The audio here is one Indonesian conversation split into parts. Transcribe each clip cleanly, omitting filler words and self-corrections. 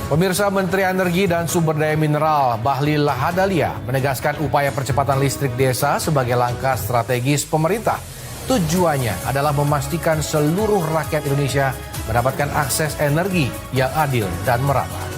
Pemirsa, Menteri Energi dan Sumber Daya Mineral Bahlil Lahadalia menegaskan upaya percepatan listrik desa sebagai langkah strategis pemerintah. Tujuannya adalah memastikan seluruh rakyat Indonesia mendapatkan akses energi yang adil dan merata.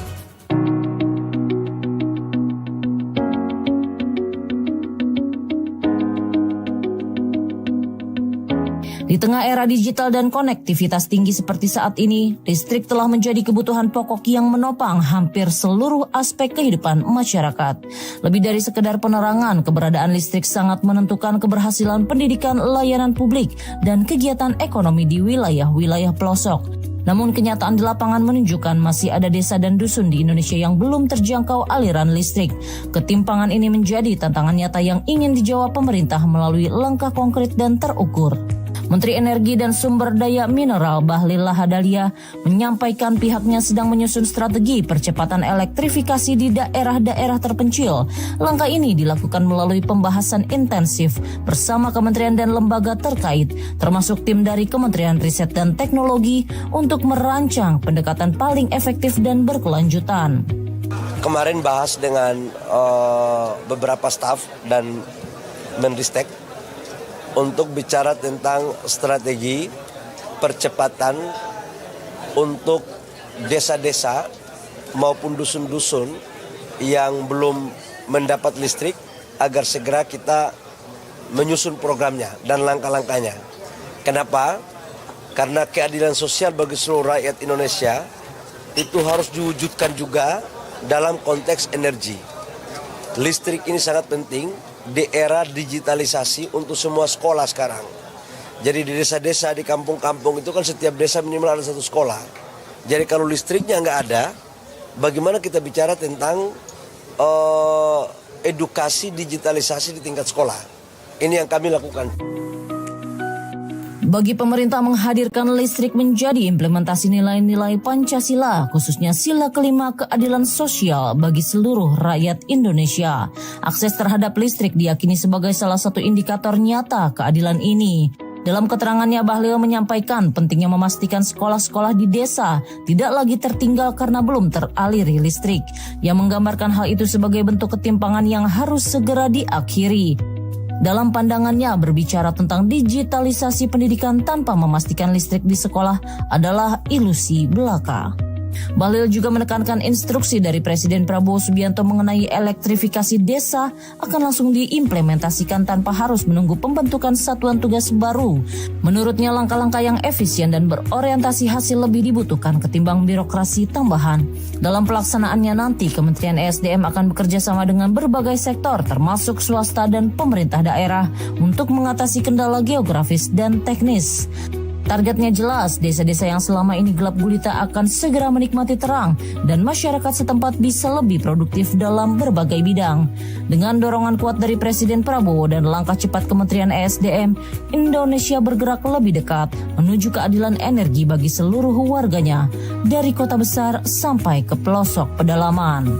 Di tengah era digital dan konektivitas tinggi seperti saat ini, listrik telah menjadi kebutuhan pokok yang menopang hampir seluruh aspek kehidupan masyarakat. Lebih dari sekedar penerangan, keberadaan listrik sangat menentukan keberhasilan pendidikan, layanan publik, dan kegiatan ekonomi di wilayah-wilayah pelosok. Namun kenyataan di lapangan menunjukkan masih ada desa dan dusun di Indonesia yang belum terjangkau aliran listrik. Ketimpangan ini menjadi tantangan nyata yang ingin dijawab pemerintah melalui langkah konkret dan terukur. Menteri Energi dan Sumber Daya Mineral Bahlil Lahadalia menyampaikan pihaknya sedang menyusun strategi percepatan elektrifikasi di daerah-daerah terpencil. Langkah ini dilakukan melalui pembahasan intensif bersama kementerian dan lembaga terkait, termasuk tim dari Kementerian Riset dan Teknologi untuk merancang pendekatan paling efektif dan berkelanjutan. Kemarin bahas dengan beberapa staf dan Menristek untuk bicara tentang strategi percepatan untuk desa-desa maupun dusun-dusun yang belum mendapat listrik agar segera kita menyusun programnya dan langkah-langkahnya. Kenapa? Karena keadilan sosial bagi seluruh rakyat Indonesia itu harus diwujudkan juga dalam konteks energi. Listrik ini sangat penting di era digitalisasi untuk semua sekolah sekarang. Jadi di desa-desa, di kampung-kampung itu kan setiap desa minimal ada satu sekolah. Jadi kalau listriknya nggak ada, bagaimana kita bicara tentang edukasi digitalisasi di tingkat sekolah? Ini yang kami lakukan. Bagi pemerintah, menghadirkan listrik menjadi implementasi nilai-nilai Pancasila, khususnya sila kelima keadilan sosial bagi seluruh rakyat Indonesia. Akses terhadap listrik diyakini sebagai salah satu indikator nyata keadilan ini. Dalam keterangannya, Bahlil menyampaikan pentingnya memastikan sekolah-sekolah di desa tidak lagi tertinggal karena belum teraliri listrik, yang menggambarkan hal itu sebagai bentuk ketimpangan yang harus segera diakhiri. Dalam pandangannya, berbicara tentang digitalisasi pendidikan tanpa memastikan listrik di sekolah adalah ilusi belaka. Bahlil juga menekankan instruksi dari Presiden Prabowo Subianto mengenai elektrifikasi desa akan langsung diimplementasikan tanpa harus menunggu pembentukan satuan tugas baru. Menurutnya, langkah-langkah yang efisien dan berorientasi hasil lebih dibutuhkan ketimbang birokrasi tambahan. Dalam pelaksanaannya nanti, Kementerian ESDM akan bekerja sama dengan berbagai sektor termasuk swasta dan pemerintah daerah untuk mengatasi kendala geografis dan teknis. Targetnya jelas, desa-desa yang selama ini gelap gulita akan segera menikmati terang dan masyarakat setempat bisa lebih produktif dalam berbagai bidang. Dengan dorongan kuat dari Presiden Prabowo dan langkah cepat Kementerian ESDM, Indonesia bergerak lebih dekat menuju keadilan energi bagi seluruh warganya, dari kota besar sampai ke pelosok pedalaman.